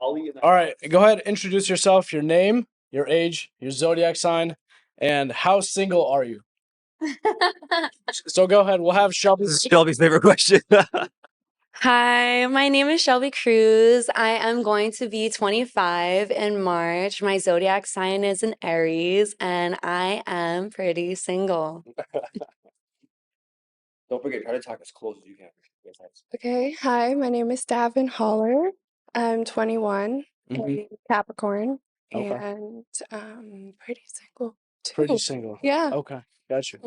All right, go ahead. Introduce yourself, your name, your age, your zodiac sign, and how single are you? So go ahead. We'll have Shelby. This is Shelby's favorite question. Hi, my name is Shelby Cruz. I am going to be 25 in March. My zodiac sign is an Aries, and I am pretty single. Don't forget, try to talk as close as you can. Okay, hi, my name is Davin Holler. I'm 21, a Capricorn, Okay. and pretty single too. Pretty single. Yeah. Okay. Got you.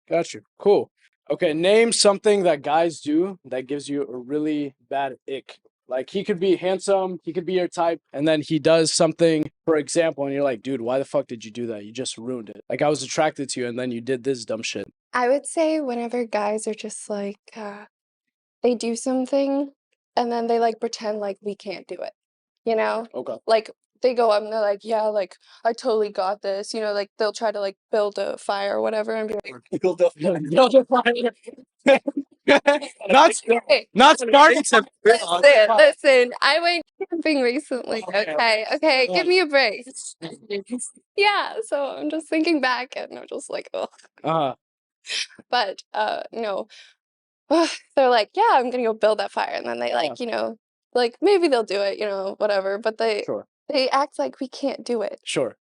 Got you. Cool. Okay. Name something that guys do that gives you a really bad ick. Like he could be handsome, he could be your type, and then he does something, for example, and you're like, dude, why the fuck did you do that? You just ruined it. Like I was attracted to you, and then you did this dumb shit. I would say whenever guys are just like, they do something and then they like pretend like we can't do it, you know? Okay. Like they go up and they're like, yeah, like I totally got this, you know, like they'll try to like build a fire or whatever and be like, Build a fire. not hey, not starting to listen, I went camping recently. Okay, give me a break. Yeah, so I'm just thinking back and I'm just like, oh. But no. They're like, yeah, I'm gonna go build that fire, and then they like, you know, like maybe they'll do it, you know, whatever. But they act like we can't do it. Sure.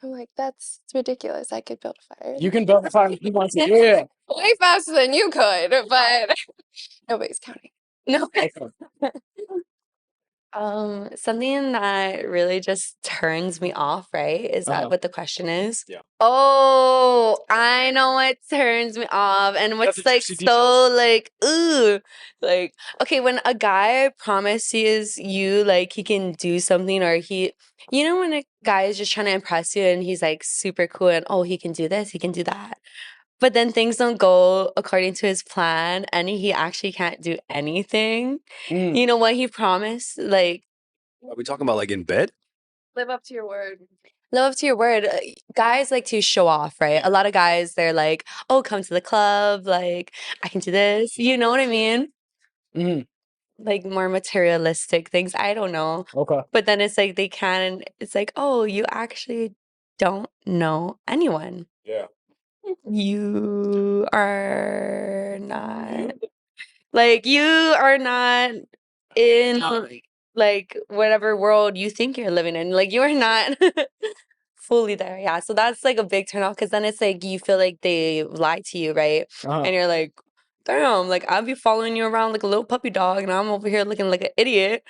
I'm like, that's ridiculous. I could build a fire. You can build a fire if you want to. Yeah. Way faster than you could, but nobody's counting. No. Something that really just turns me off, right? Is that what the question is? Yeah. Oh, I know what turns me off. And what's like so like, ooh, like, okay, when a guy promises you like he can do something or you know, when a guy is just trying to impress you and he's like super cool and oh, he can do this, he can do that. But then things don't go according to his plan and he actually can't do anything. You know what he promised? Like, Are we talking about like in bed? Live up to your word. live up to your word. Guys like to show off, right? A lot of guys, they're like, oh, come to the club. Like, I can do this. You know what I mean? Like more materialistic things. I don't know. Okay. But then it's like they can, it's like, oh, you actually don't know anyone. Yeah. You are not. Like you are not in like whatever world you think you're living in. Like you are not fully there. Yeah. So that's like a big turnoff because then it's like you feel like they lied to you, right? And you're like, damn, like I'll be following you around like a little puppy dog and I'm over here looking like an idiot.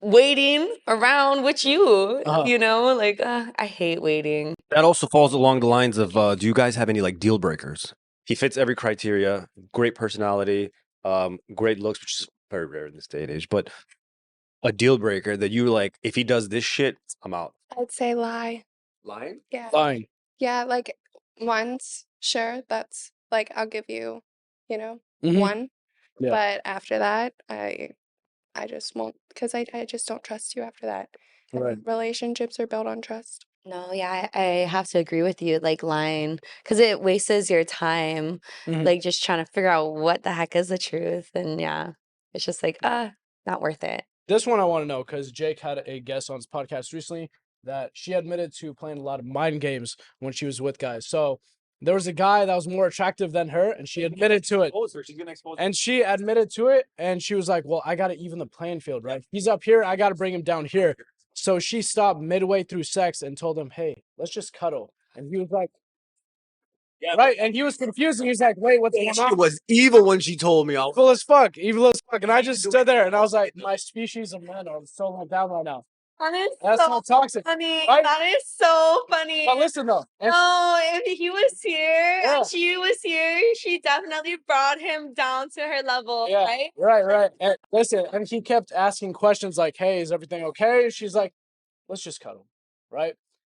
Waiting around with you, you know, like I hate waiting. That also falls along the lines of do you guys have any like deal breakers? He fits every criteria, great personality, great looks, which is very rare in this day and age, but a deal breaker that you like, if he does this shit, I'm out. I'd say lie. Lying? Yeah. Lying. Yeah, like once, sure, that's like I'll give you, you know, one. Yeah. But after that, I just won't because I just don't trust you after that. Right. Relationships are built on trust. No, yeah, I have to agree with you, like lying, because it wastes your time, like just trying to figure out what the heck is the truth. And yeah, it's just like, not worth it. This one I want to know because Jake had a guest on his podcast recently that she admitted to playing a lot of mind games when she was with guys. So there was a guy that was more attractive than her, and she admitted to it. And she admitted to it, and she was like, well, I got to even the playing field, right? He's up here, I got to bring him down here. So she stopped midway through sex and told him, hey, let's just cuddle. And he was like, yeah, right. And he was confused, and he was like, wait, what's going on? She was evil when she told me. Evil as fuck. Evil as fuck. And I just stood there, and I was like, my species of men are so let down right now. That's so toxic. Funny. Right? That is so funny. But listen, though. No, if he was here and she was here, she definitely brought him down to her level, right? Right. And listen, and he kept asking questions like, hey, is everything okay? She's like, let's just cuddle, right?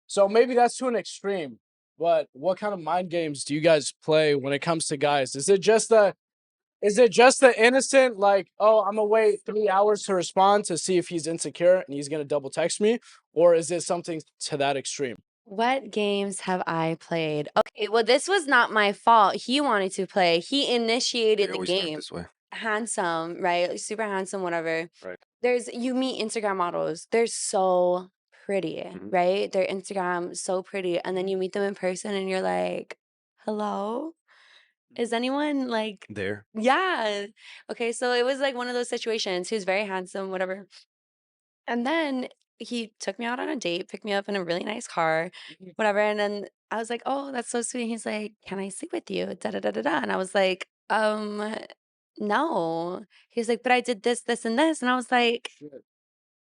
So maybe that's to an extreme, but what kind of mind games do you guys play when it comes to guys? Is it just the innocent, like, oh, I'm gonna wait 3 hours to respond to see if he's insecure and he's gonna double text me? Or is it something to that extreme? What games have I played? Okay, well, this was not my fault. He wanted to play. He initiated the game. This way. Handsome, right? Like, super handsome, whatever. Right. you meet Instagram models. They're so pretty, Mhm. right? Their Instagram so pretty, and then you meet them in person, and you're like, "Hello, is anyone like?" There. Yeah. Okay, so it was like one of those situations. He was very handsome, whatever. And then he took me out on a date, picked me up in a really nice car, whatever. And then I was like, "Oh, that's so sweet." He's like, "Can I sleep with you?" Da da da da da. And I was like, no. He was like, "But I did this, this, and this." And I was like,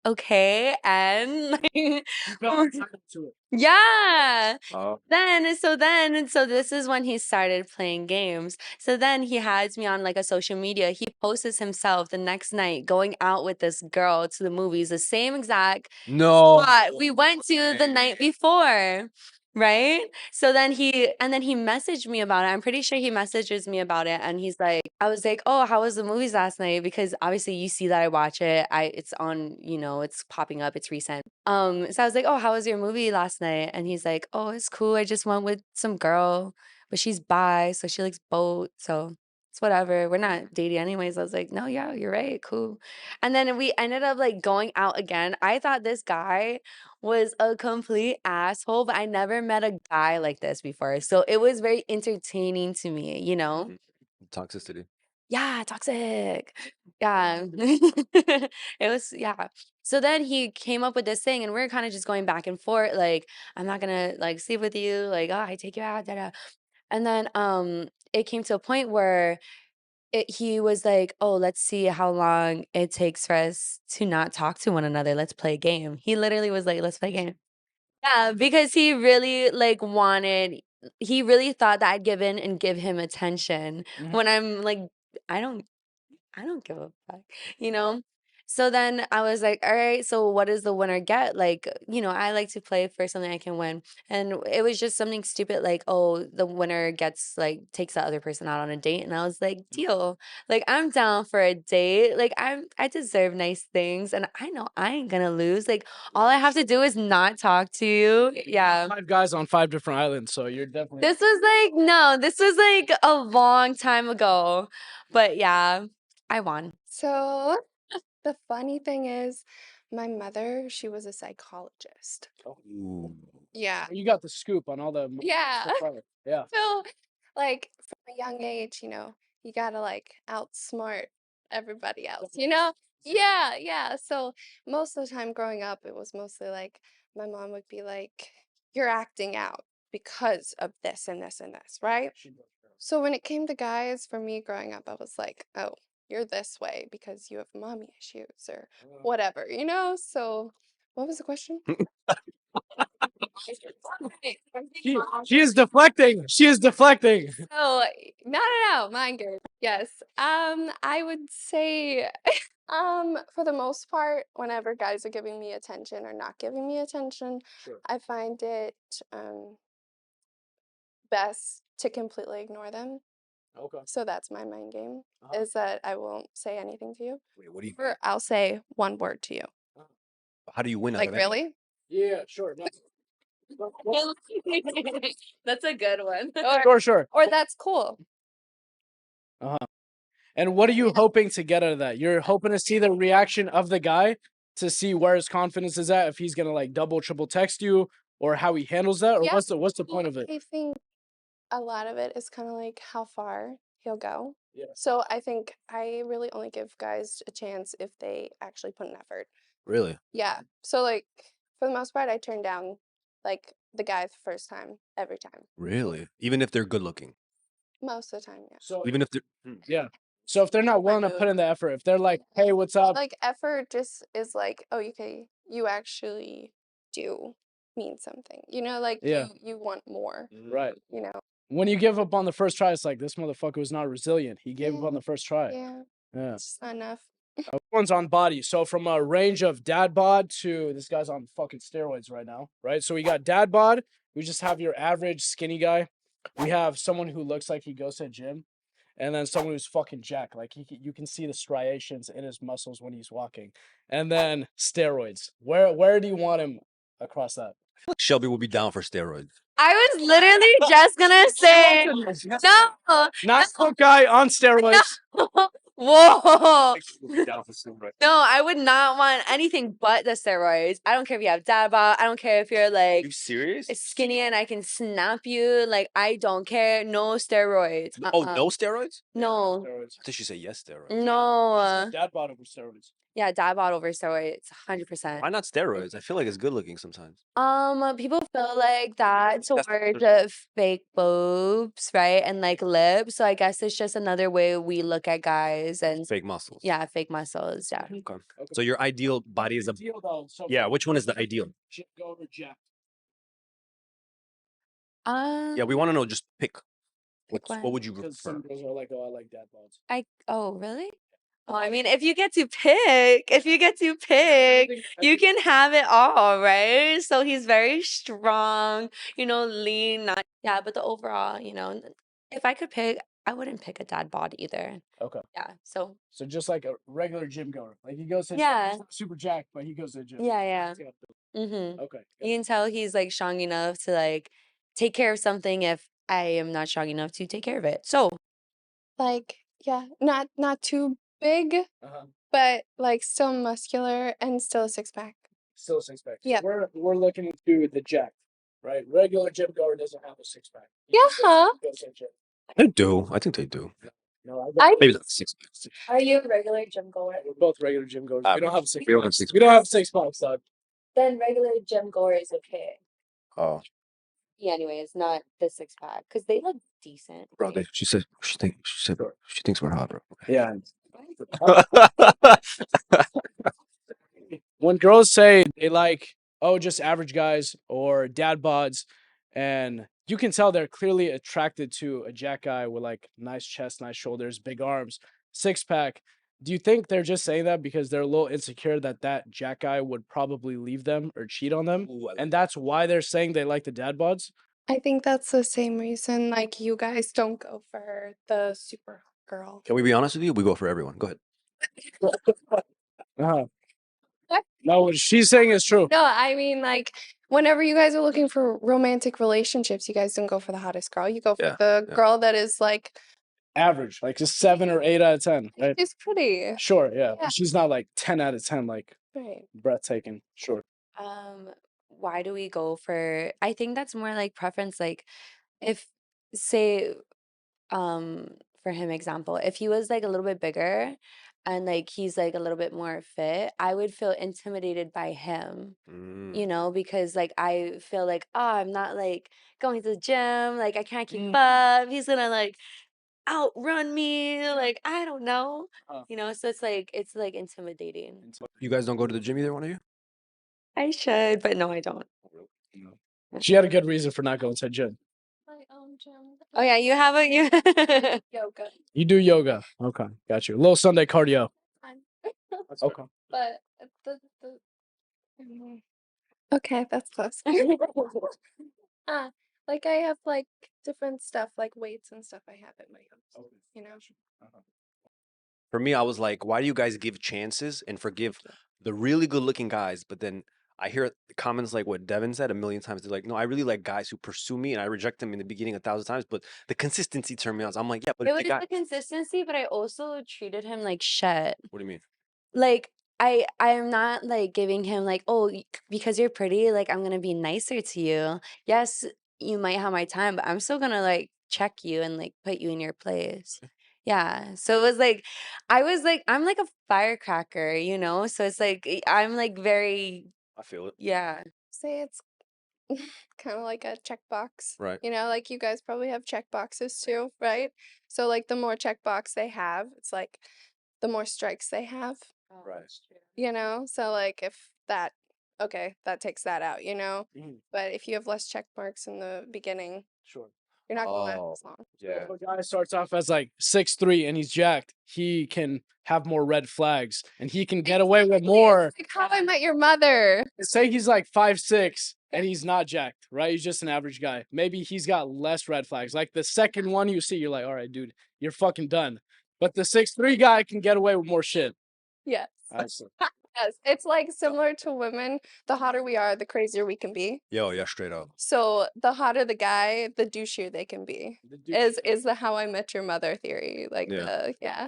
"Okay." And like, yeah. Oh. So this is when he started playing games. So then he has me on like a social media. He posts himself the next night going out with this girl to the movies, the same exact No. spot we went to the night before. Right? So then he messaged me about it. I'm pretty sure he messages me about it, and he's like, I was like, "Oh, how was the movies last night?" Because obviously you see that I watch it. It's on, it's popping up, it's recent. So I was like, "Oh, how was your movie last night?" And he's like, "Oh, it's cool. I just went with some girl, but she's bi, so she likes both. So it's whatever. We're not dating anyways." I was like, "No, yeah, you're right. Cool." And then we ended up like going out again. I thought this guy was a complete asshole, but I never met a guy like this before. So it was very entertaining to me, you know? Mhm. Toxicity. Yeah, toxic. Yeah. It was, yeah. So then he came up with this thing, and we are kind of just going back and forth, like, "I'm not gonna like sleep with you, like, oh, I take you out, da da." And then it came to a point where he was like, "Oh, let's see how long it takes for us to not talk to one another. Let's play a game." He literally was like, "Let's play a game." Yeah, because he really like he really thought that I'd give in and give him attention when I'm like, I don't I don't give a fuck, you know? So then I was like, all right, so what does the winner get? Like, I like to play for something I can win. And it was just something stupid like, oh, the winner gets like takes the other person out on a date. And I was like, deal. Like, I'm down for a date. Like, I deserve nice things. And I know I ain't gonna lose. Like, all I have to do is not talk to you. Yeah. 5 guys on 5 different islands, so you're definitely. This was like, no, this was like a long time ago. But yeah, I won. So the funny thing is, my mother, she was a psychologist. Ooh. Yeah. You got the scoop on all the. Yeah. Yeah. So, like, from a young age, you gotta like outsmart everybody else, you know? Yeah, yeah. So, most of the time growing up, it was mostly like my mom would be like, "You're acting out because of this and this and this," right? So, when it came to guys, for me growing up, I was like, "Oh, you're this way because you have mommy issues or whatever," you know? So, what was the question? She is deflecting. She is deflecting. Oh, no, mine good. Yes. I would say, for the most part, whenever guys are giving me attention or not giving me attention, Sure. I find it best to completely ignore them. Okay. So that's my mind game, Uh-huh. is that I won't say anything to you, Wait, what do you? or I'll say one word to you. How do you win out Like, of it? really? Yeah, sure. No. That's a good one. Sure. Or that's cool. Uh-huh. And what are you hoping to get out of that? You're hoping to see the reaction of the guy to see where his confidence is at, if he's gonna like double, triple text you, or how he handles that, or Yeah. what's the point of it? I think a lot of it is kind of like how far he'll go. Yeah. So I think I really only give guys a chance if they actually put an effort. Really? Yeah. So like for the most part, I turn down like the guy the first time every time. Really? Even if they're good looking. Most of the time, yeah. So Even if they're. yeah. So if they're not willing to put in the effort, if they're like, "Hey, what's up?" Like effort just is like, oh, okay, you actually do mean something. Like Yeah. you want more. Right. You know. When you give up on the first try, it's like this motherfucker was not resilient. He gave up on the first try. Yeah. Yeah. It's not enough. One's on body. So from a range of dad bod to this guy's on fucking steroids right now, right? So we got dad bod. We just have your average skinny guy. We have someone who looks like he goes to a gym, and then someone who's fucking jacked. Like you can see the striations in his muscles when he's walking. And then steroids. Where do you want him across that? I feel like Shelby will be down for steroids. I was literally just gonna say no. Not cook guy on steroids. No. Whoa. Down for steroids. No, I would not want anything but the steroids. I don't care if you have dad bod. I don't care if you're like You serious? skinny and I can snap you. Like, I don't care. No steroids. Oh, no steroids? No. Steroids. I think she said yes steroids. No. Dad bought over steroids. Yeah, dad bod over steroids. 100%. Why not steroids? I feel like it's good looking sometimes. People feel like that towards fake boobs, right? And like lips. So I guess it's just another way we look at guys and Fake muscles. yeah, fake muscles. Yeah. Okay. So your ideal body is a Deal though. So yeah. Which one is the ideal? go over Jack. Yeah, we want to know. Just pick. Pick one. What would you Because prefer? some girls are like, oh, I like dad bods. Oh, really? Oh, I mean, if you get to pick, you can have it all, right? So he's very strong, lean, not yeah, but the overall, if I could pick, I wouldn't pick a dad bod either. Okay. Yeah. So So just like a regular gym goer. Like he goes to Yeah. he's not super jacked, but he goes to the gym. yeah. Okay. You can tell he's like strong enough to like take care of something if I am not strong enough to take care of it. So Like, yeah, not too big, Uh-huh. but like still muscular and still a six pack. Still a six pack. So Yeah. We're looking into the jack, right? Regular gym goer doesn't have a six pack. Yeah, huh? Goes to the gym. They do. I think they do. No, I Maybe not 6 packs. are you a regular gym goer? we're both regular gym goers. We don't have six. We don't have 6 We don't have 6 packs, dog. Then regular gym goer is okay. Oh, Yeah, anyways, not the six pack because they look decent. bro. She said she thinks we're hot, bro. Yeah. When girls say they like, oh, just average guys or dad bods, and you can tell they're clearly attracted to a jack guy with like nice chest, nice shoulders, big arms, six pack. Do you think they're just saying that because they're a little insecure that jack guy would probably leave them or cheat on them? And that's why they're saying they like the dad bods? I think that's the same reason like you guys don't go for the super girl. Can we be honest with you? We go for everyone. Go ahead. Uh-huh. What? No, what she's saying is true. No, I mean like whenever you guys are looking for romantic relationships, you guys don't go for the hottest girl. You go for Yeah, the yeah. girl that is like Average, like just 7 or 8 out of 10. Right? she's pretty. Sure, yeah. Yeah. She's not like 10 out of 10, like Right. breathtaking. Sure. Why do we go for? I think that's more like preference. Like, if say, for him example, if he was like a little bit bigger, and like he's like a little bit more fit, I would feel intimidated by him. Because like I feel like, oh, I'm not like going to the gym, like I can't keep up. He's gonna like outrun me, like I don't know. So it's like intimidating. You guys don't go to the gym either, one of you? I should, but no, I don't. She had a good reason for not going to the gym. My own gym. Oh yeah, you have you Yoga. You do yoga. Okay, got you. A little Sunday cardio. Okay. But okay, that's close. Like I have like different stuff, like weights and stuff I have at my house. You know? For me, I was like, why do you guys give chances and forgive the really good looking guys? But then I hear comments like what Devin said a million times. They're like, no, I really like guys who pursue me, and I reject them in the beginning 1,000 times. But the consistency turned me on. So I'm like, yeah, but it if was the guy, the consistency, but I also treated him like shit. what do you mean? Like I am not like giving him like, oh, because you're pretty, like I'm gonna be nicer to you. Yes, you might have my time, but I'm still gonna like check you and like put you in your place. Yeah. So it was like I was like I'm like a firecracker, So it's like I'm like very I feel it. yeah. Say it's kind of like a checkbox. Right. Like you guys probably have check boxes too, right? So like the more checkbox they have, it's like the more strikes they have. Right. So like if that takes that out, But if you have less check marks in the beginning, Sure. you're not gonna last as long. Yeah. If a guy starts off as like 6'3" and he's jacked, he can have more red flags and he can get away with more. Like How I Met Your Mother. Say he's like 5'6" and he's not jacked, right? He's just an average guy. Maybe he's got less red flags. Like the second one you see, you're like, all right, dude, you're fucking done. But the 6'3" guy can get away with more shit. Yes. I see. Yes. It's like similar to women. The hotter we are, the crazier we can be. Yo, yeah, straight up. So the hotter the guy, the douchier they can be. Is the How I Met Your Mother theory. Like Yeah. yeah.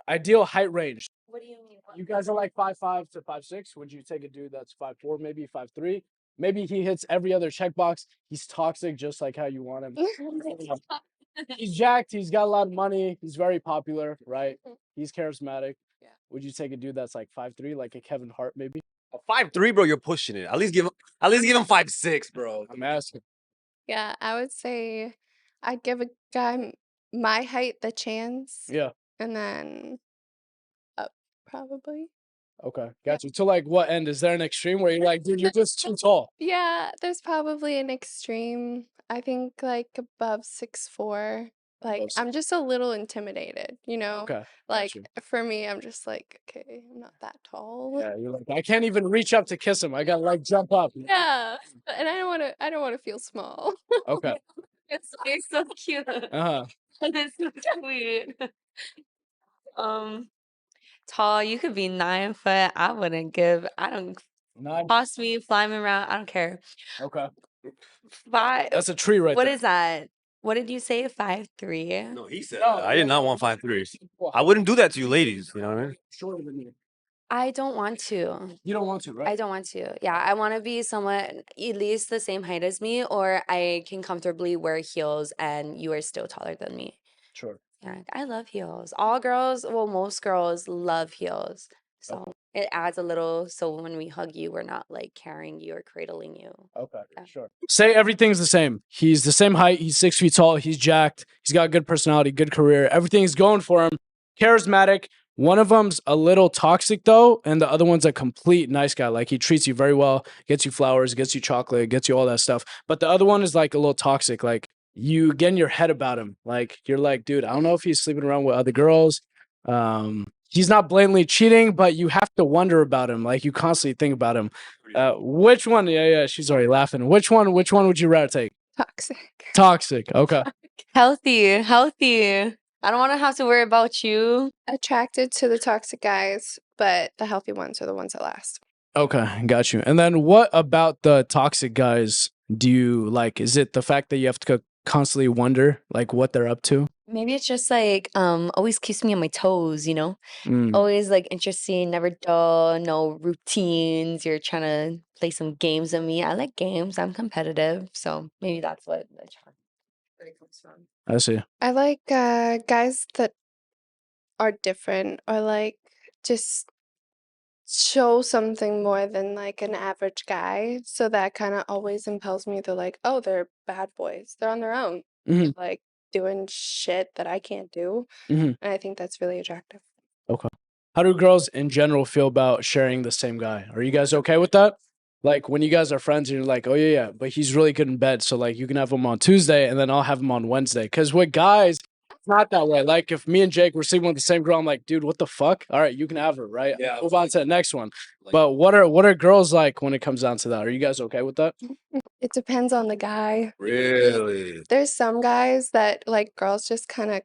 ideal height range. What do you mean? You guys are like 5'5" to 5'6". Would you take a dude that's 5'4", maybe 5'3"? Maybe he hits every other checkbox. He's toxic, just like how you want him. He's jacked. He's got a lot of money. He's very popular, right? He's charismatic. Yeah. Would you take a dude that's like 5'3", like a Kevin Hart, maybe? 5'3", bro. You're pushing it. At least give him 5'6", bro. I'm asking. Yeah, I would say I'd give a guy my height the chance. Yeah. And then up, probably. Okay. Got you. To like what end? Is there an extreme where you're like, dude, you're just too tall? Yeah, there's probably an extreme. I think like above 6'4". Like Above I'm just a little intimidated, Okay. got Like you. for me, I'm just like, okay, I'm not that tall. Yeah, you're like, I can't even reach up to kiss him. I gotta like jump up. Yeah, and I don't want to feel small. Okay. It's so cute. Uh-huh. That's so sweet. Tall. You could be 9 foot. I wouldn't give. I don't. Nine. Toss me, fly me around. I don't care. Okay. Five. That's a tree right What there. is that? What did you say? 5'3"? No, he said No, that. I did not want 5'3". Well, I wouldn't do that to you, ladies. You know what I mean? shorter than you. I don't want to. You don't want to, right? I don't want to. Yeah, I want to be somewhat at least the same height as me, or I can comfortably wear heels and you are still taller than me. Sure. Yeah, I love heels. All girls, well, most girls love heels. So it adds a little, so when we hug you, we're not like carrying you or cradling you. Okay, Yeah. sure. Say everything's the same. He's the same height. He's 6 feet tall. He's jacked. He's got good personality, good career. Everything's going for him. Charismatic. One of them's a little toxic though, and the other one's a complete nice guy. Like he treats you very well, gets you flowers, gets you chocolate, gets you all that stuff. But the other one is like a little toxic. Like you get in your head about him. Like you're like, dude, I don't know if he's sleeping around with other girls. He's not blatantly cheating, but you have to wonder about him. Like you constantly think about him. Which one? Yeah, she's already laughing. Which one would you rather take? Toxic. Toxic. Okay. Healthy. I don't want to have to worry about you. Attracted to the toxic guys, but the healthy ones are the ones that last. Okay, got you. And then what about the toxic guys do you like? Is it the fact that you have to constantly wonder like what they're up to? Maybe it's just like always keeps me on my toes, Mm, always like interesting, never dull, no routines. You're trying to play some games with me. I like games. I'm competitive, so maybe that's what the charm really comes from. I see. I like guys that are different or like just show something more than like an average guy. So that kind of always impels me to like, oh, they're bad boys. They're on their own, Mhm. like doing shit that I can't do. Mhm. And I think that's really attractive. Okay. How do girls in general feel about sharing the same guy? Are you guys okay with that? Like when you guys are friends and you're like, oh yeah, but he's really good in bed. So like you can have him on Tuesday and then I'll have him on Wednesday. Because with guys, it's not that way. Like if me and Jake were sleeping with the same girl, I'm like, dude, what the fuck? All right, you can have her, right? Yeah. Move on to the next one. But what are girls like when it comes down to that? Are you guys okay with that? It depends on the guy. Really? There's some guys that like girls just kind of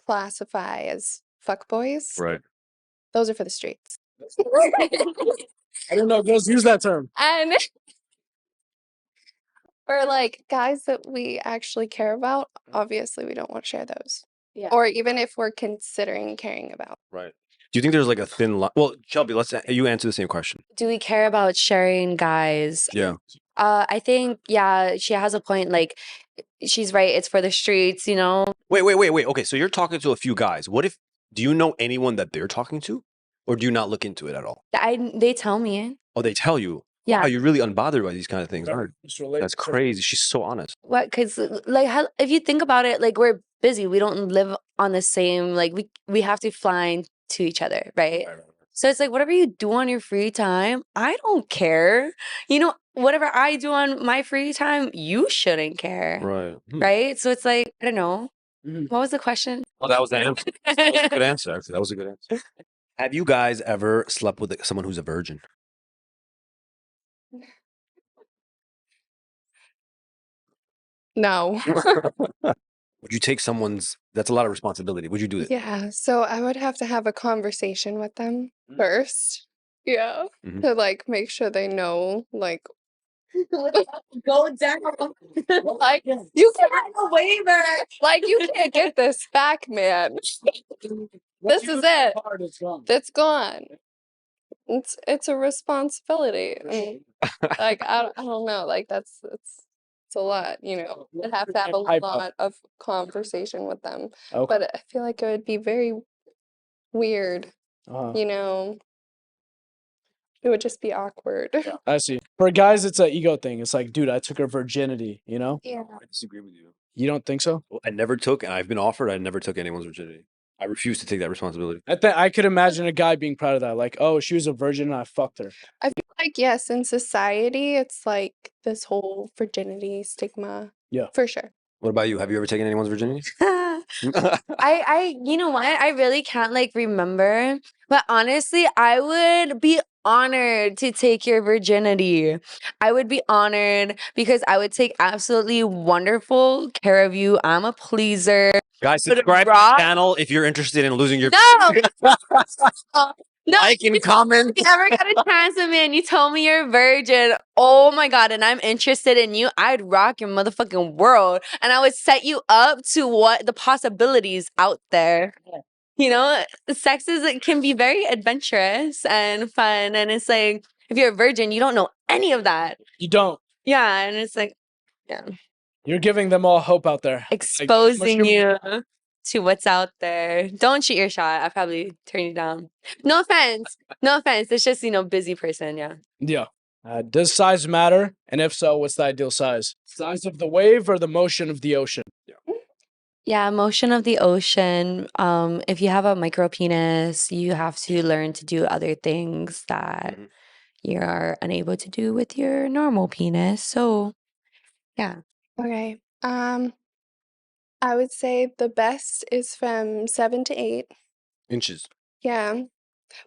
classify as fuckboys. Right. Those are for the streets. I don't know. Girls use that term. And for like guys that we actually care about, obviously we don't want to share those. Yeah. Or even if we're considering caring about. Right. Do you think there's like a thin line? Well, Shelby, you answer the same question. Do we care about sharing guys? Yeah. I think, yeah, she has a point. Like, she's right. It's for the streets, Wait. Okay, so you're talking to a few guys. Do you know anyone that they're talking to? Or do you not look into it at all? They tell me. Oh, they tell you? Yeah. Wow, you're really unbothered by these kind of things, aren't you? That's crazy. She's so honest. What? Because, like, if you think about it, like, we're busy. We don't live on the same, like, we have to fly to each other, right? So it's like, whatever you do on your free time, I don't care. Whatever I do on my free time, you shouldn't care. Right. Right? So it's like, I don't know. Mhm. What was the question? Well, that was the answer. That was a good answer, actually. That was a good answer. Have you guys ever slept with someone who's a virgin? No. Would you take that's a lot of responsibility. Would you do it? Yeah. So I would have to have a conversation with them first. Yeah. Mhm. To like make sure they know like Go down. like you can't a waiver. Like you can't get this back, man. This is it. Hard, it's gone. It's gone. It's a responsibility. I mean, like I don't know. Like it's a lot. You know, I'd have to have a Hype up. lot of conversation with them. Okay. But I feel like it would be very weird. You know, it would just be awkward. I see. For guys, it's an ego thing. It's like, dude, I took her virginity, you know? Yeah. I disagree with you. You don't think so? Well, I never took, and I've been offered. I never took anyone's virginity. I refuse to take that responsibility. I could imagine a guy being proud of that. Like, oh, she was a virgin and I fucked her. I feel like yes, in society, it's like this whole virginity stigma. Yeah. For sure. What about you? Have you ever taken anyone's virginity? You know what? I really can't like remember, but honestly, I would be honored to take your virginity. I would be honored because I would take absolutely wonderful care of you. I'm a pleaser. Guys, But subscribe to rock- the channel if you're interested in losing your No, no. like and comment. If you ever got a chance with me and you told me you're a virgin, oh my God, and I'm interested in you, I'd rock your motherfucking world. And I would set you up to what the possibilities out there. You know, sex it can be very adventurous and fun. And it's like, if you're a virgin, you don't know any of that. You don't. Yeah. And it's like, You're giving them all hope out there. exposing you to what's out there. Don't shoot your shot. I probably turn you down. No offense. No offense. It's just, busy person. Yeah. Yeah. Does size matter? And if so, what's the ideal size? Size of the wave or the motion of the ocean? Yeah, motion of the ocean. If you have a micro penis, you have to learn to do other things that you're unable to do with your normal penis. So, yeah. Okay. I would say the best is from 7 to 8. Inches, Yeah.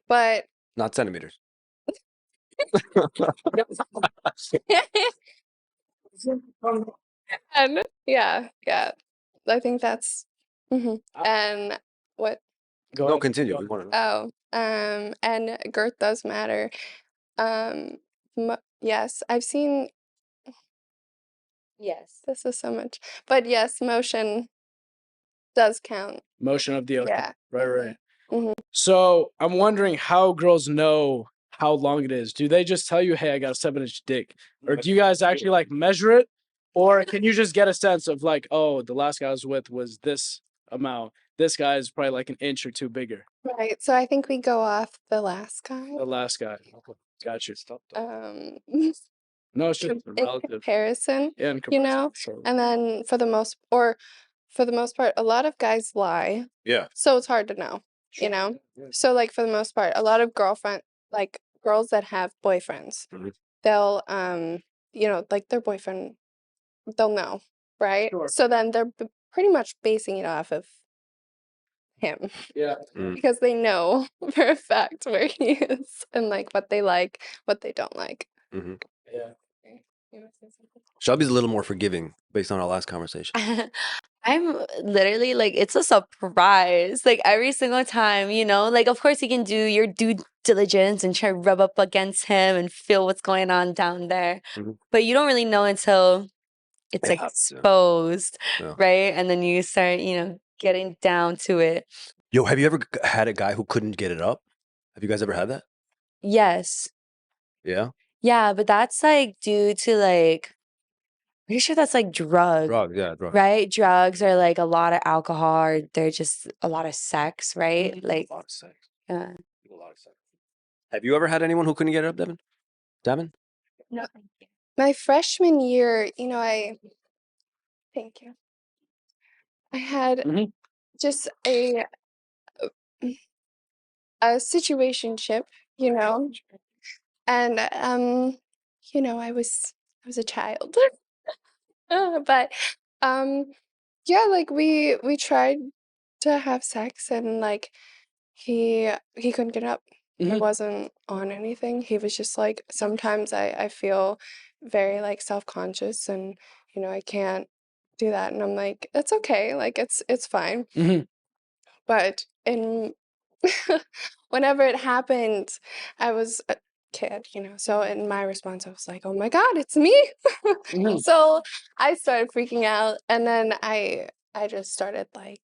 But not centimeters. and yeah. I think that's and what Go No, ahead. continue. We want to know. and girth does matter. Yes, I've seen Yes. this is so much. But yes, motion does count. Motion of the ocean. Yeah. Right. Mhm. So I'm wondering how girls know how long it is. Do they just tell you, hey, I got a 7-inch dick? Or do you guys actually like measure it? Or can you just get a sense of like, oh, the last guy I was with was this amount. This guy is probably like an inch or two bigger. Right. So I think we go off the last guy. The last guy. Got you. In No, it's just relative. comparison, Yeah, in you know? comparison. And then for the most part, a lot of guys lie. Yeah. So it's hard to know, you know? So like for the most part, a lot of like girls that have boyfriends, they'll like their boyfriend, they'll know, right? Sure. So then they're pretty much basing it off of him. Yeah. Because they know for a fact where he is and like what they don't like. Yeah. You wanna say something? Shelby's a little more forgiving based on our last conversation. I'm literally like, it's a surprise. Like every single time, like, of course you can do your due diligence and try to rub up against him and feel what's going on down there. But you don't really know until it's It happens, yeah. exposed, Yeah. right? And then you start, getting down to it. Yo, have you ever had a guy who couldn't get it up? Have you guys ever had that? Yes. Yeah. Yeah, but that's like due to like, pretty sure that's like drugs. Drugs, yeah, drugs. Right? Drugs are like a lot of alcohol, or they're just a lot of sex, right? Like, A lot of sex. yeah. A lot of sex. Have you ever had anyone who couldn't get it up, Devin? Devin? No. My freshman year, thank you. I had just a situationship, and I was a child. But yeah, like we tried to have sex and like he couldn't get up. He wasn't on anything. He was just like, sometimes I feel very like self-conscious and I can't do that, and I'm like, it's okay, like it's fine. But whenever it happened, I was a kid, so in my response I was like, oh my God, it's me. So I started freaking out, and then I just started like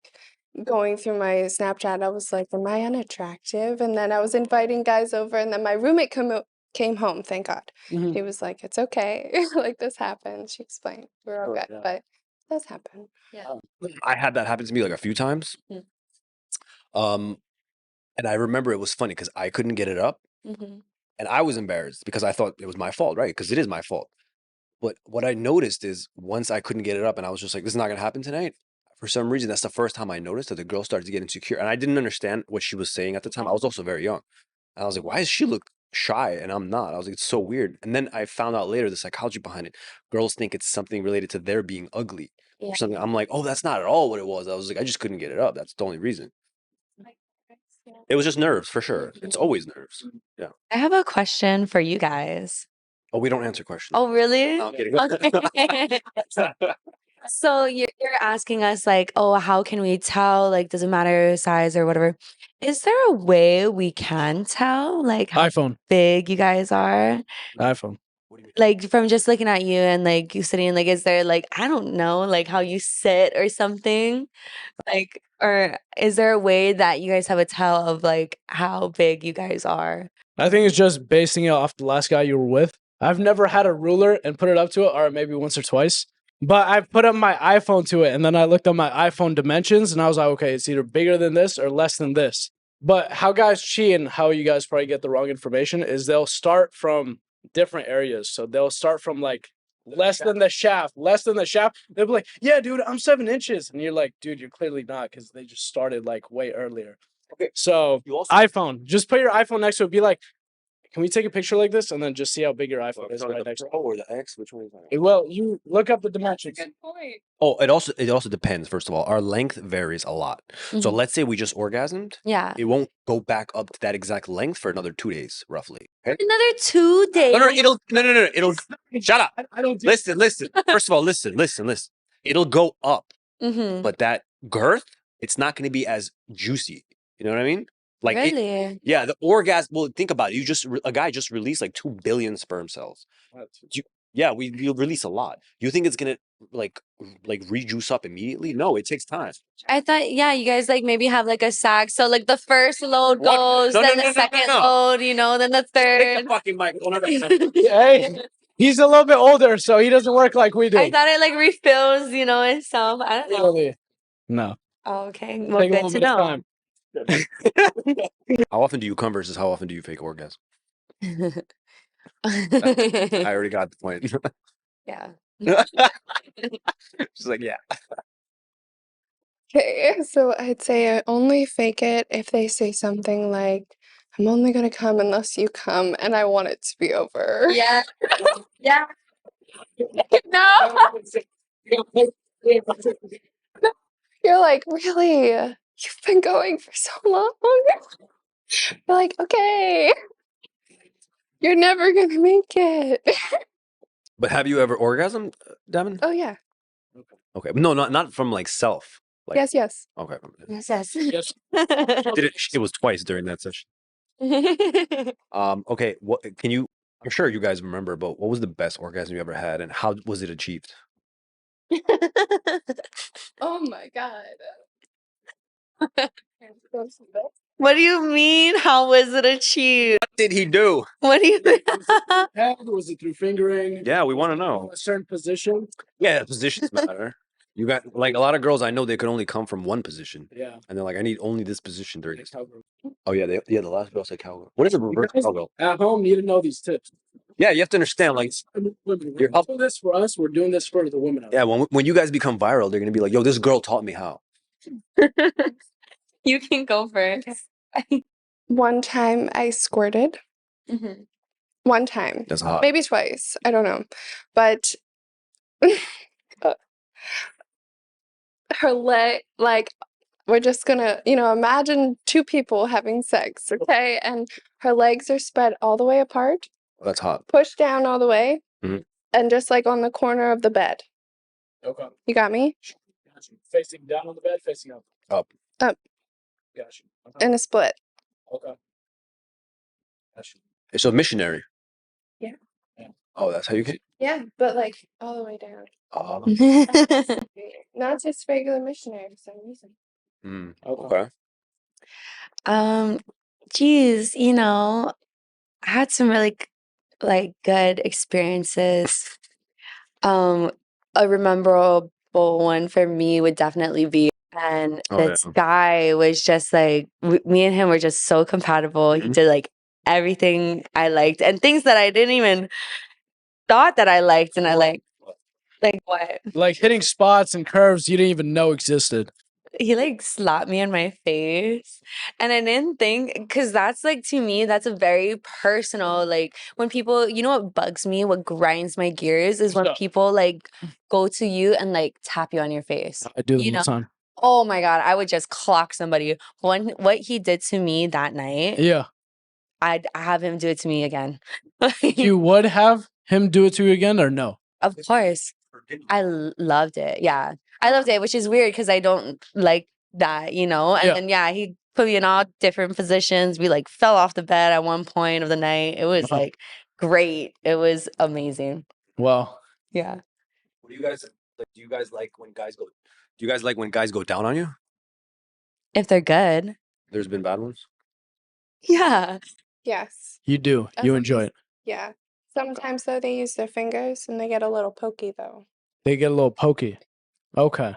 going through my Snapchat, I was like, am I unattractive? And then I was inviting guys over, and then my roommate came home, thank God. Mhm. He was like, it's okay. Like, this happened. She explained. We're all Sure, good. yeah. But it does happen. I had that happen to me like a few times. Mm. And I remember it was funny because I couldn't get it up, Mm-hmm. and I was embarrassed because I thought it was my fault, right? Because it is my fault. But what I noticed is once I couldn't get it up, and I was just like, "This is not gonna happen tonight." For some reason, that's the first time I noticed that the girl started to get insecure, and I didn't understand what she was saying at the time. I was also very young, and I was like, "Why does she look shy and I'm not?" I was like, "It's so weird." And then I found out later the psychology behind it. Girls think it's something related to their being ugly Yeah. or something. I'm like, "Oh, that's not at all what it was." I was like, "I just couldn't get it up. That's the only reason." It was just nerves for sure. It's always nerves. Yeah. I have a question for you guys. Oh, we don't answer questions. Oh, really? No, I'm kidding. Okay. So you're asking us like, oh, how can we tell? Like, does it matter size or whatever? Is there a way we can tell like how iPhone. big you guys are? iPhone. What do you mean? Like from just looking at you and like you sitting, like, is there like, I don't know, like how you sit or something? Like, or is there a way that you guys have a tell of like how big you guys are? I think it's just basing it off the last guy you were with. I've never had a ruler and put it up to it, or maybe once or twice. But I put up my iPhone to it, and then I looked at my iPhone dimensions, and I was like, okay, it's either bigger than this or less than this. But how guys cheat and how you guys probably get the wrong information is they'll start from different areas. So they'll start from like less than the shaft. They'll be like, yeah, dude, I'm 7 inches. And you're like, dude, you're clearly not, because they just started like way earlier. Okay. So You also iPhone, just put your iPhone next to it. Be like, can we take a picture like this and then just see how big your iPhone is right next to Pro or the X? Which one is that? it? Well, you look up the dimensions. Good point. Oh, it also depends. First of all, our length varies a lot. So Mhm. let's say we just orgasmed. Yeah. It won't go back up to that exact length for another 2 days, roughly. Okay? Another 2 days. No. It'll shut up. I don't do Listen. First of all, listen. It'll go up, Mm-hmm. but that girth, it's not going to be as juicy. You know what I mean? Like it, Really? yeah, the orgasm. Well, think about it. A guy just released like 2 billion sperm cells. Yeah, we release a lot. You think it's gonna like rejuice up immediately? No, it takes time. I thought, yeah, you guys like maybe have like a sack. So like the first load What? goes, No, then no, the no, no, second no. load, you know, then the Take third. the fucking mic. Hey, he's a little bit older, so he doesn't work like we do. I thought it like refills, you know, itself. I don't know. Really? No. Oh, okay. Well, Take a good little to bit of know. time. How often do you come versus how often do you fake orgasm? I already got the point. Yeah. She's like, yeah. Okay, so I'd say I only fake it if they say something like, I'm only gonna come unless you come, and I want it to be over. Yeah. Yeah. No! You're like, really? You've been going for so long? You're like, okay. You're never gonna make it. But have you ever orgasmed, Devin? Oh, yeah. Okay. No, not from like self. Like, Yes. okay. Yes, yes. Yes. It was twice during that session. Okay. What can you? I'm sure you guys remember, but what was the best orgasm you ever had, and how was it achieved? Oh my God. What do you mean? How was it achieved? What did he do? What do you Head? Was it through fingering? Yeah, we want to know. A certain position? Yeah, positions matter. You got like a lot of girls I know they could only come from one position, Yeah. and they're like, I need only this position during this. Cowgirl. Oh yeah, the last girl said cowgirl. What is a reverse guys- cowgirl? At home, you need to know these tips. Yeah, you have to understand. Like, Women, You're we're up- doing this for us. We're doing this for the women. out yeah, when you guys become viral, they're gonna be like, yo, this girl taught me how. You can go first. One time I squirted. Mhm. One time. That's hot. Maybe twice. I don't know. But her leg, like, we're just gonna, imagine 2 people having sex, okay? And her legs are spread all the way apart, That's hot. pushed down all the way, Mhm. and just like on the corner of the bed. Okay. You got me? Got you. Facing down on the bed, facing up. Up. Up. Got you. Okay. In a split. Okay. Got you. So missionary. Yeah. Oh, that's how you get. Yeah, but like all the way down. Oh, Not just regular missionary for some reason. Okay. Geez, I had some really like good experiences. A memorable one for me would definitely be, and this guy was just like me and him were just so compatible. He did like everything I liked and things that I didn't even thought that I liked, and I like what? Like hitting spots and curves you didn't even know existed. He like slapped me in my face, and I didn't think, because that's like, to me, that's a very personal, like, when people, what bugs me, what grinds my gears is when people like go to you and like tap you on your face. I do them all the time. Oh my God, I would just clock somebody. What he did to me that night, Yeah. I'd have him do it to me again. You would have him do it to you again or no? Of course. I loved it. Yeah. I loved it, which is weird because I don't like that, And then, he put me in all different positions. We like fell off the bed at one point of the night. It was like great. It was amazing. Wow. Yeah. What do you guys like? Do you guys like when guys go? Do you guys like when guys go down on you? If they're good. There's been bad ones. Yeah. Yes. You do. You enjoy it. Yeah. Sometimes though they use their fingers and they get a little pokey though. They get a little pokey. Okay.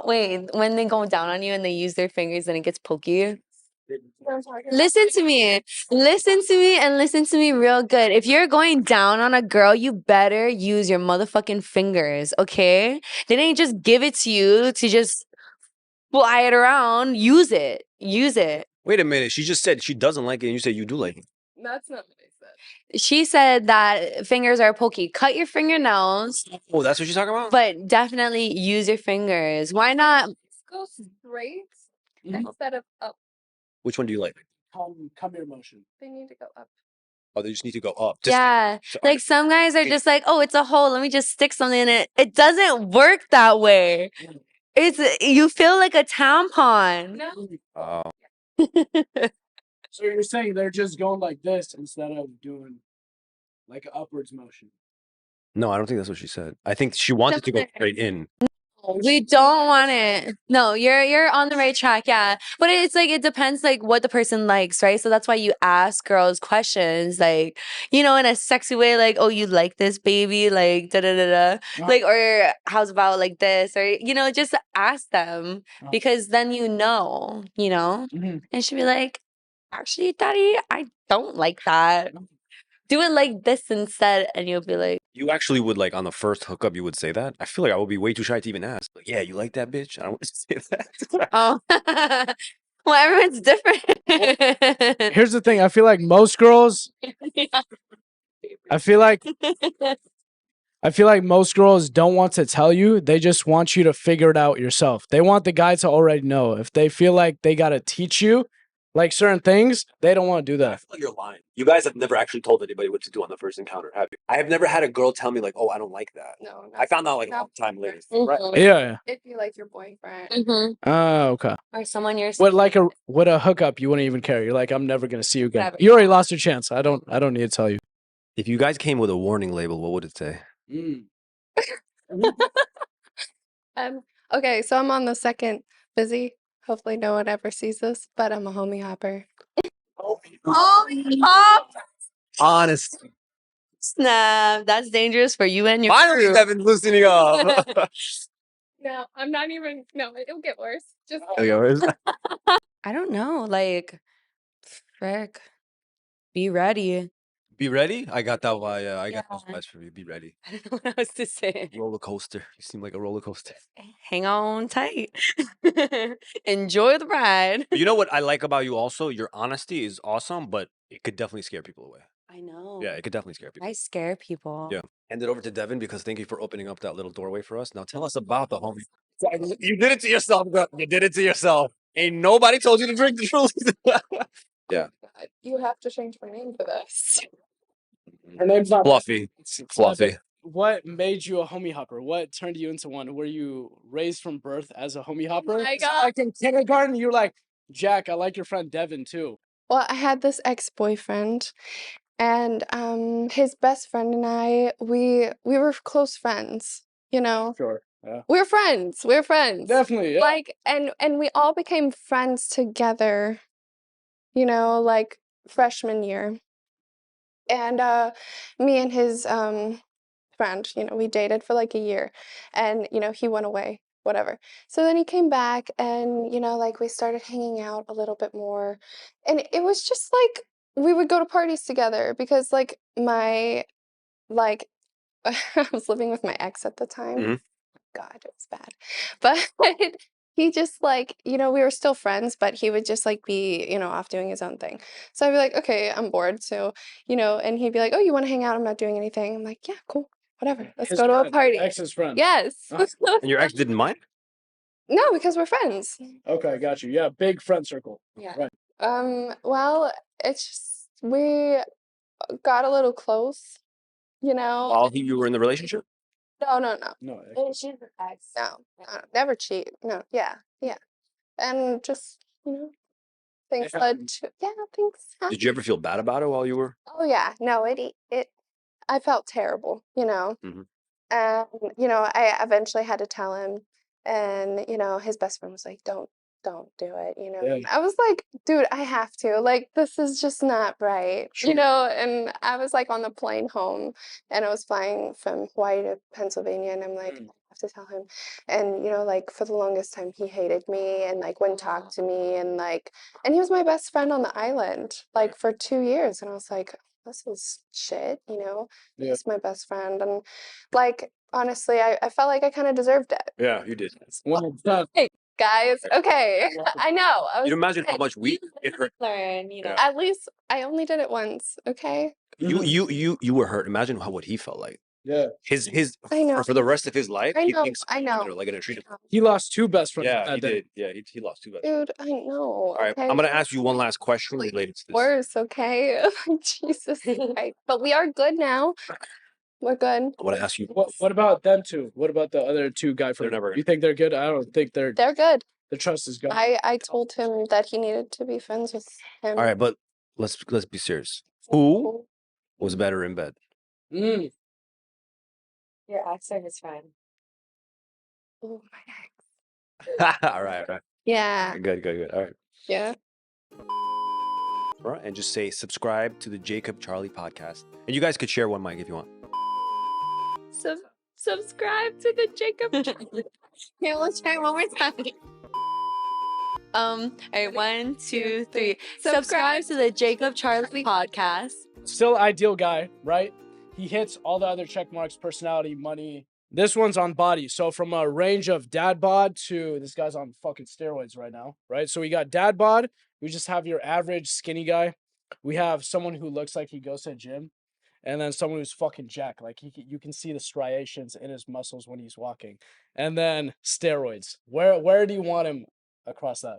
Wait, when they go down on you and they use their fingers and it gets pokey. Listen to me. Listen to me and listen to me real good. If you're going down on a girl, you better use your motherfucking fingers, okay? They didn't just give it to you to just fly it around. Use it. Use it. Wait a minute. She just said she doesn't like it, and you said you do like it. That's not what I said. She said that fingers are pokey. Cut your fingernails, Oh, that's what she's talking about. but definitely use your fingers. Why not? Go straight instead of up. Which one do you like? Come here motion. They need to go up. Oh, they just need to go up. Yeah. Like some guys are just like, oh, it's a hole. Let me just stick something in it. It doesn't work that way. You feel like a tampon. No. So you're saying they're just going like this instead of doing like an upwards motion? No, I don't think that's what she said. I think she wanted to go straight in. We don't want it. No, you're on the right track, yeah. But it's like it depends like what the person likes, right? So that's why you ask girls questions, like, in a sexy way, like, oh, you like this, baby? Like da da da da. Like, or how's about like this? Or just ask them, because then Mhm. and she'd be like, actually, daddy, I don't like that. Do it like this instead, and you'll be like, You actually would like on the first hookup, you would say that? I feel like I would be way too shy to even ask. Like, yeah, you like that bitch? I don't want to say that. oh, well, everyone's different. Here's the thing. I feel like most girls. I feel like most girls don't want to tell you. They just want you to figure it out yourself. They want the guy to already know. If they feel like they gotta teach you, like certain things, they don't want to do I that. feel like you're lying. You guys have never actually told anybody what to do on the first encounter, have you? I have never had a girl tell me like, "Oh, I don't like that." No. I found out like a long time later. Right? Yeah. If you like your boyfriend. Okay. Or someone you're What a hookup you wouldn't even care. You're like, I'm never gonna see you again. Never. You already lost your chance. I don't need to tell you. If you guys came with a warning label, what would it say? Okay, so I'm on the second busy. Hopefully no one ever sees this, but I'm a homie hopper. Oh, Honest. snap! That's dangerous for you and your Finally, crew. Kevin's loosening up. No, I'm not even. No, it'll get worse. Just I don't know. Like, frick. Be ready. Be ready. I got that. I got those Yeah. vibes for you. Be ready. I don't know what else to say. Roller coaster. You seem like a roller coaster. Hang on tight. Enjoy the ride. You know what I like about you also? Your honesty is awesome, but it could definitely scare people away. I know. Yeah, it could definitely scare people. I scare people. Yeah. Hand it over to Devin because thank you for opening up that little doorway for us. Now tell us about the homie. You did it to yourself, bro. You did it to yourself. Ain't nobody told you to drink the truth. Yeah. you have to change my name for this. Her name's not Fluffy. Fluffy. What made you a homie hopper? What turned you into one? Were you raised from birth as a homie hopper? my So, God. like in kindergarten, you're like, Jack, I like your friend Devin too. Well, I had this ex-boyfriend, and his best friend and I, we were close friends. Sure. Yeah. We're friends. We're friends. Definitely. Yeah. Like, and we all became friends together, you know, like freshman year. And me and his friend, you know, we dated for like a year, and you know, he went away, whatever. So then he came back, and you know, like we started hanging out a little bit more, and it was just like we would go to parties together because like my like I was living with my ex at the time. Mhm. God, it was bad. But he just like, you know, we were still friends, but he would just like be, you know, off doing his own thing. So I'd be like, okay, I'm bored. So, you know, and he'd be like, oh, you want to hang out? I'm not doing anything. I'm like, yeah, cool, whatever. Let's His go to a friend, party. Ex's friend. Yes. And your ex didn't mind? No, because we're friends. Okay, got you. Yeah, big friend circle. Yeah. Right. Well, it's just we got a little close, you know. While you were in the relationship? No. No. She's an ex. No, never cheat. No, yeah. And just, you know, things It led happened. to, yeah, things happen. Did you ever feel bad about it while you were? Oh yeah, no, I felt terrible, you know. Mhm. And you know, I eventually had to tell him, and you know, his best friend was like, don't do it, you know. Yeah. And I was like, dude, I have to. Like, this is just not right, Sure. you know. And I was like on the plane home, and I was flying from Hawaii to Pennsylvania, and I'm like, I have to tell him. And you know, like for the longest time, he hated me and like wouldn't talk to me, and like, and he was my best friend on the island, like for 2 years, and I was like, this is shit, you know. Yeah. He's my best friend, and like honestly, I felt like I kind of deserved it. Yeah, you did. 100%. Hey guys, okay, I know. I was You imagine how much it hurt. Learn, you know. Yeah. at least I only did it once, okay? You were hurt. Imagine what he felt like. Yeah. His I know. for the rest of his life, I he know. thinks I know. they're like gonna treat him. He lost 2 best friends Yeah, that he day. did. Yeah, he lost 2 best. Dude, I know. All right, Okay. I'm gonna ask you one last question related to this. Worse, okay? Jesus Christ. But we are good now. We're good. I want to ask you. What about them two? What about the other 2 guy friends? never- You think they're good? I don't think They're good. the trust is gone. I told him that he needed to be friends with him. All right, but let's be serious. Who was better in bed? Mm. Your ex or his friend? Oh my God. All right. Yeah. Good. All right. Yeah. All right, and just say subscribe to the Jacob Charlie podcast. And you guys could share one mic if you want. Subscribe to the Jacob. Here, let's try one more time. All right, 1, 2, 3. Subscribe to the Jacob Charlie podcast. Still ideal guy, right? He hits all the other check marks: personality, money. This one's on body. So from a range of dad bod to this guy's on fucking steroids right now, right? So we got dad bod. We just have your average skinny guy. We have someone who looks like he goes to the gym, and then someone who's fucking jacked. Like you can see the striations in his muscles when he's walking. And then steroids. Where do you want him across that?